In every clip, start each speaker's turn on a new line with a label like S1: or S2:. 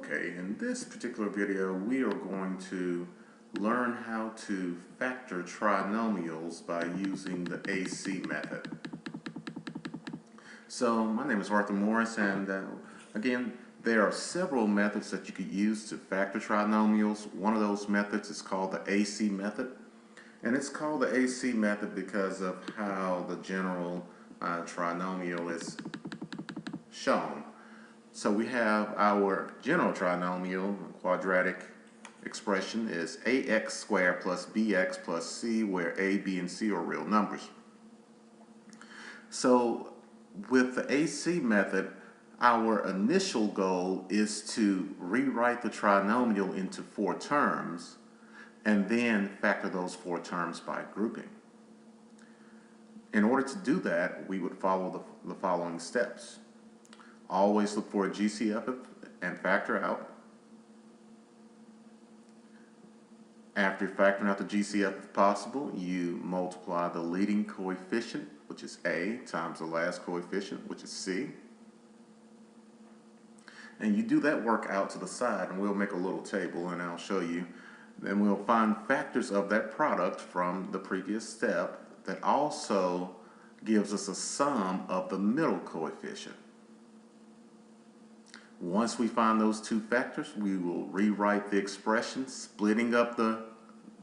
S1: Okay, in this particular video, we are going to learn how to factor trinomials by using the AC method. So, my name is Arthur Morris, and again, there are several methods that you could use to factor trinomials. One of those methods is called the AC method, and it's called the AC method because of how the general trinomial is shown. So we have our general trinomial, quadratic expression is ax squared plus bx plus c, where a, b, and c are real numbers. So with the AC method, our initial goal is to rewrite the trinomial into 4 terms and then factor those 4 terms by grouping. In order to do that, we would follow the following steps. Always look for a GCF and factor out. After factoring out the GCF if possible, you multiply the leading coefficient, which is A, times the last coefficient, which is C. And you do that work out to the side, and we'll make a little table and I'll show you. Then we'll find factors of that product from the previous step that also gives us a sum of the middle coefficient. Once we find those 2 factors, we will rewrite the expression, splitting up the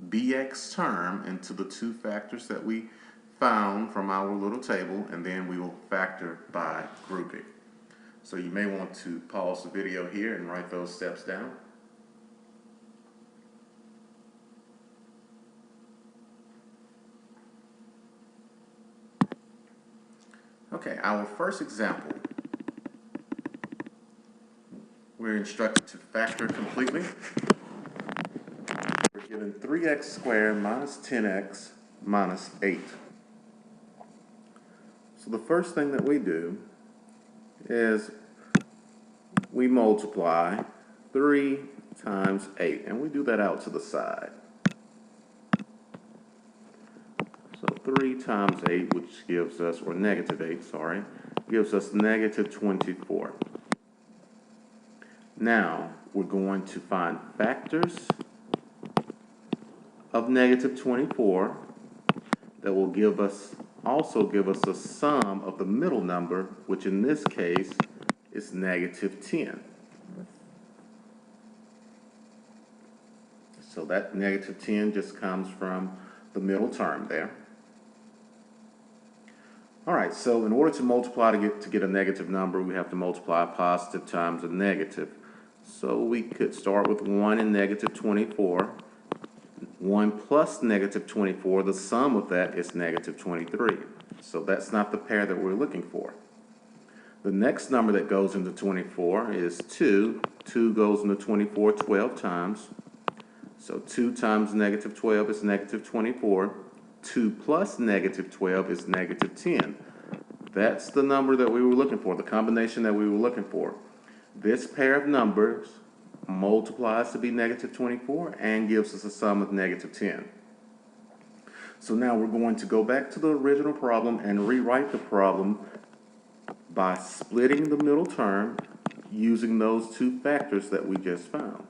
S1: bx term into the 2 factors that we found from our little table, and then we will factor by grouping. So you may want to pause the video here and write those steps down. Okay, our first example. We're instructed to factor completely. We're given 3x squared minus 10x minus 8. So the first thing that we do is we multiply 3 times 8, and we do that out to the side. So 3 times 8, which gives us, or negative 8, sorry, gives us negative 24. Now, we're going to find factors of negative 24 that will also give us a sum of the middle number, which in this case is negative 10. So that negative 10 just comes from the middle term there. Alright, so in order to multiply to get a negative number, we have to multiply a positive times a negative. So we could start with 1 and negative 24. 1 plus negative 24, the sum of that is negative 23. So that's not the pair that we're looking for. The next number that goes into 24 is 2. 2 goes into 24 12 times. So 2 times negative 12 is negative 24. 2 plus negative 12 is negative 10. That's the number that we were looking for, the combination that we were looking for. This pair of numbers multiplies to be negative 24 and gives us a sum of negative 10. So now we're going to go back to the original problem and rewrite the problem by splitting the middle term using those 2 factors that we just found.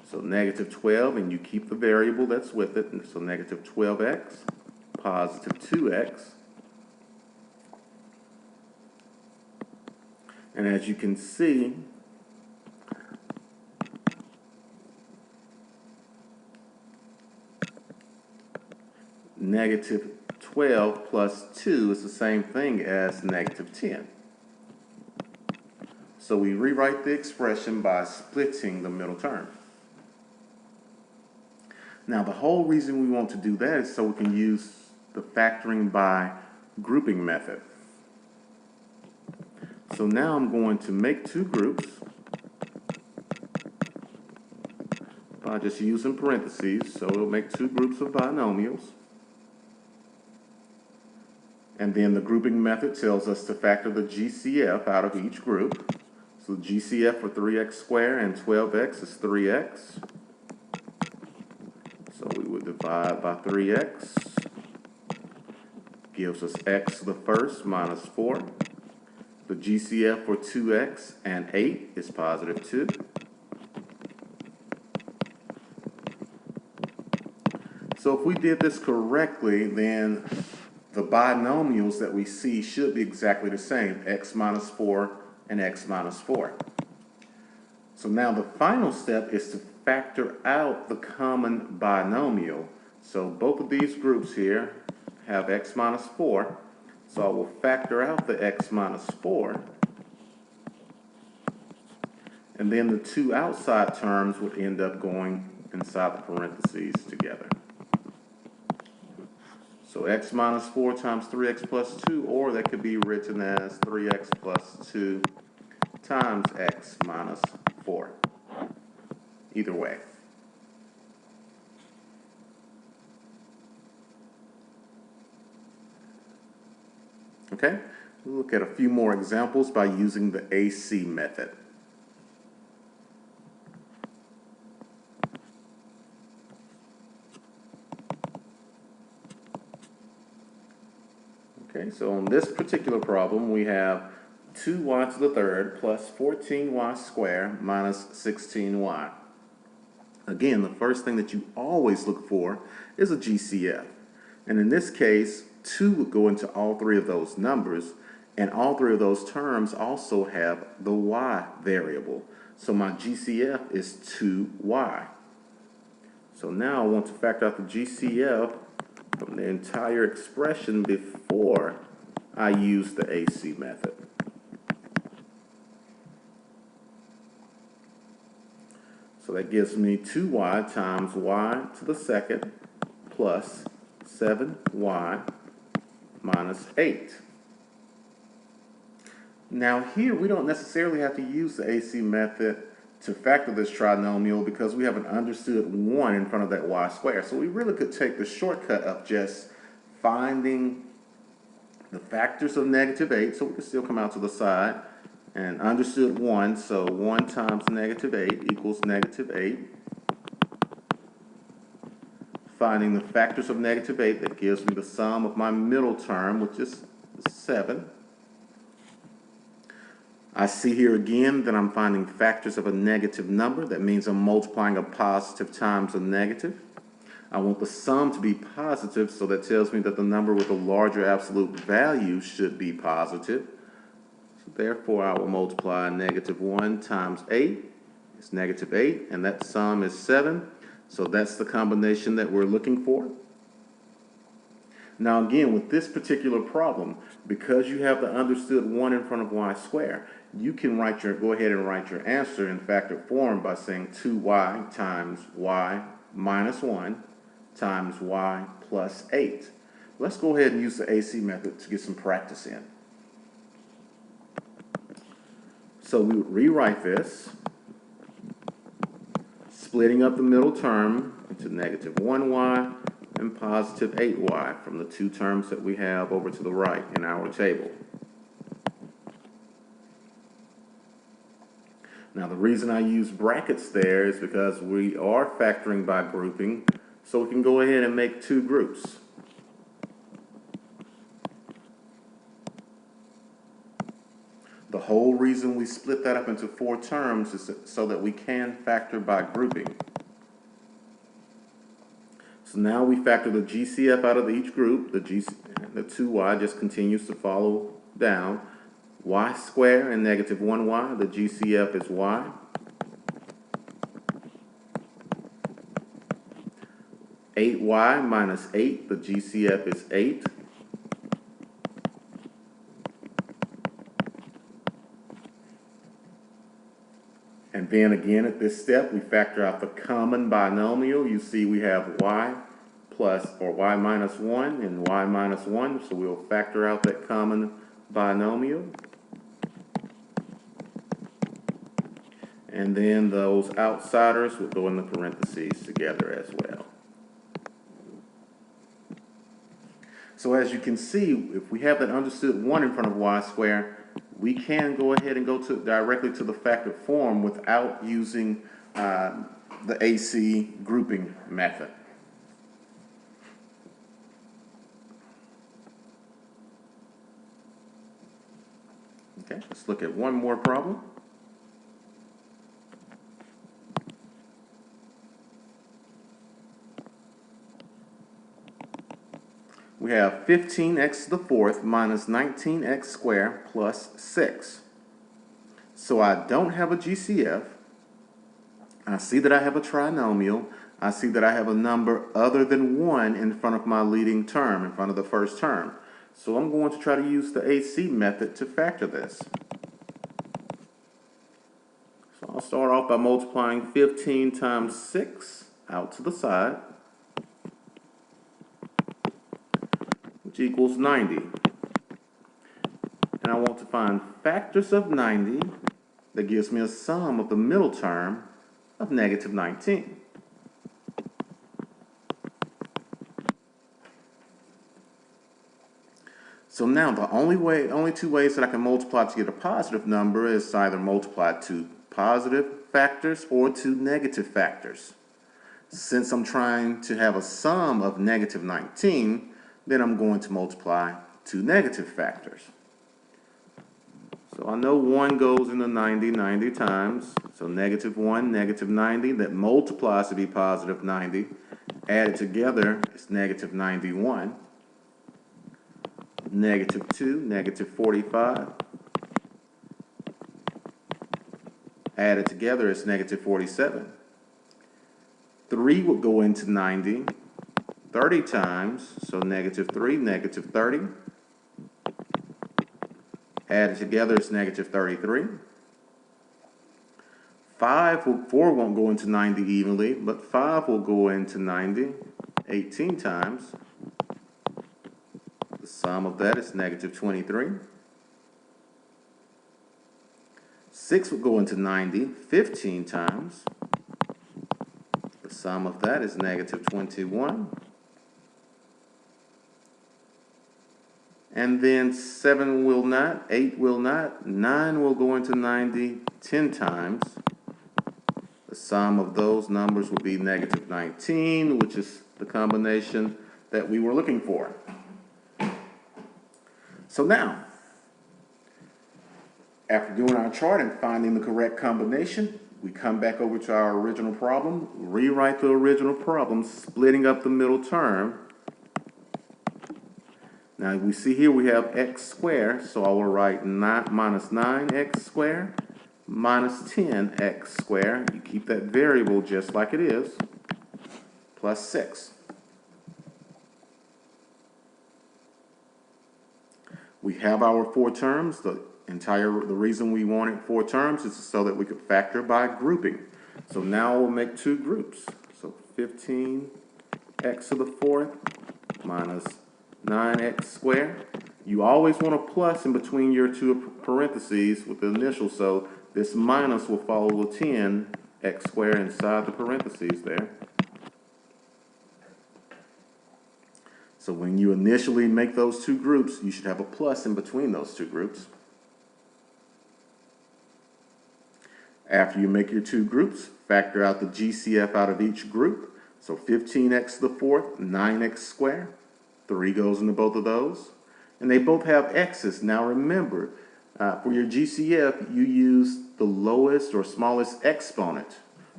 S1: So negative 12, and you keep the variable that's with it, so negative 12x, positive 2x. And as you can see, negative 12 plus 2 is the same thing as negative 10. So we rewrite the expression by splitting the middle term. Now the whole reason we want to do that is so we can use the factoring by grouping method. So now I'm going to make 2 groups by just using parentheses. So it'll make 2 groups of binomials. And then the grouping method tells us to factor the GCF out of each group. So the GCF for 3x squared and 12x is 3x. So we would divide by 3x. Gives us x to the first minus 4. The GCF for 2x and 8 is positive 2. So if we did this correctly, then the binomials that we see should be exactly the same, x minus 4 and x minus 4. So now the final step is to factor out the common binomial. So both of these groups here have x minus 4. So I will factor out the x minus 4. And then the two outside terms would end up going inside the parentheses together. So x minus 4 times 3x plus 2, or that could be written as 3x plus 2 times x minus 4. Either way. Okay, we'll look at a few more examples by using the AC method. Okay, so on this particular problem, we have 2y to the third plus 14y squared minus 16y. Again, the first thing that you always look for is a GCF. And in this case, 2 would go into all three of those numbers, and all three of those terms also have the y variable. So my GCF is 2y. So now I want to factor out the GCF from the entire expression before I use the AC method. So that gives me 2y times y to the second plus 7y minus 8. Now here we don't necessarily have to use the AC method to factor this trinomial because we have an understood 1 in front of that y squared. So we really could take the shortcut of just finding the factors of negative 8, so we can still come out to the side, and understood 1, so 1 times negative 8 equals negative 8. Finding the factors of negative 8, that gives me the sum of my middle term, which is 7. I see here again that I'm finding factors of a negative number. That means I'm multiplying a positive times a negative. I want the sum to be positive, so that tells me that the number with a larger absolute value should be positive. So therefore, I will multiply negative 1 times 8. It's negative 8, and that sum is 7. So that's the combination that we're looking for. Now again, with this particular problem, because you have the understood 1 in front of y squared, you can go ahead and write your answer in factored form by saying 2y times y minus 1 times y plus 8. Let's go ahead and use the AC method to get some practice in. So we would rewrite this, splitting up the middle term into negative 1y and positive 8y from the two terms that we have over to the right in our table. Now the reason I use brackets there is because we are factoring by grouping, so we can go ahead and make two groups. The whole reason we split that up into 4 terms is so that we can factor by grouping. So now we factor the GCF out of each group. The 2y just continues to follow down. Y squared and negative 1y, the GCF is y. Eight y minus 8, the GCF is 8. And then again at this step, we factor out the common binomial. You see we have y plus, or y minus 1 and y minus 1, so we'll factor out that common binomial. And then those outsiders will go in the parentheses together as well. So as you can see, if we have that understood 1 in front of y squared, we can go ahead and go directly to the factored form without using the AC grouping method. Okay, let's look at one more problem. we have 15x to the fourth minus 19x squared plus 6. So I don't have a GCF. I see that I have a trinomial. I see that I have a number other than 1 in front of my leading term, in front of the first term. So I'm going to try to use the AC method to factor this. So I'll start off by multiplying 15 times 6 out to the side, which equals 90. And I want to find factors of 90 that gives me a sum of the middle term of negative 19. So now the only two ways that I can multiply to get a positive number is either multiply two positive factors or two negative factors. Since I'm trying to have a sum of negative 19, then I'm going to multiply two negative factors. So I know 1 goes into 90 times, so negative 1, negative 90, that multiplies to be positive 90. Added together is negative 91. Negative 2, negative 45. Added together is negative 47. 3 would go into 90 30 times, so negative 3, negative 30. Added together is negative 33. 4 won't go into 90 evenly, but 5 will go into 90 18 times. The sum of that is negative 23. 6 will go into 90 15 times. The sum of that is negative 21. And then 7 will not, 8 will not, 9 will go into 90 10 times. The sum of those numbers will be negative 19, which is the combination that we were looking for. So now, after doing our chart and finding the correct combination, we come back over to our original problem, rewrite the original problem, splitting up the middle term. Now we see here we have x squared, so I will write minus 9x squared minus 10x squared. You keep that variable just like it is, plus 6. We have our 4 terms. The reason we wanted 4 terms is so that we could factor by grouping. So now we'll make 2 groups. So 15x to the fourth minus 9x squared. You always want a plus in between your 2 parentheses with the initial, so this minus will follow the 10x squared inside the parentheses there. So when you initially make those 2 groups, you should have a plus in between those 2 groups. After you make your 2 groups, factor out the GCF out of each group. So 15x to the fourth, 9x squared. 3 goes into both of those. And they both have x's. Now remember, for your GCF, you use the lowest or smallest exponent.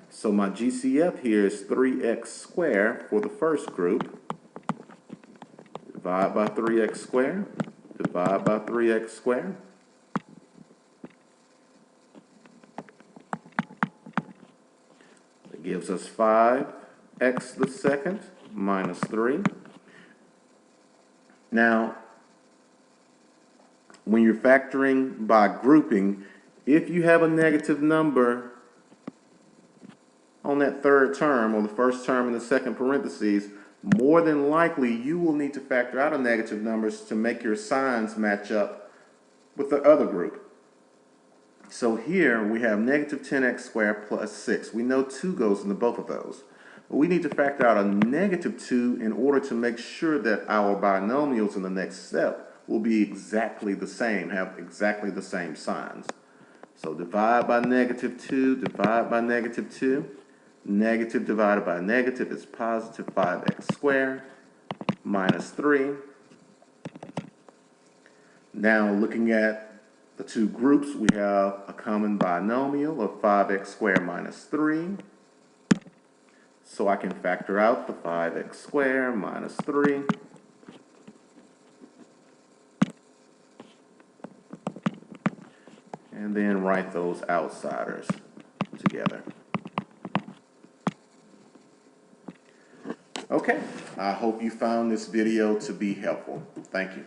S1: So my GCF here is 3x squared for the first group. Divide by 3x squared. Divide by 3x squared. That gives us 5x to the second minus 3. Now, when you're factoring by grouping, if you have a negative number on that third term or the first term in the second parentheses, more than likely you will need to factor out a negative numbers to make your signs match up with the other group. So here we have negative 10x squared plus 6. We know 2 goes into both of those. But we need to factor out a negative 2 in order to make sure that our binomials in the next step will be exactly the same, have exactly the same signs. So divide by negative 2, divide by negative 2. Negative divided by negative is positive 5x squared minus 3. Now looking at the 2 groups, we have a common binomial of 5x squared minus 3. So I can factor out the 5x squared minus 3. and then write those outsiders together. Okay, I hope you found this video to be helpful. Thank you.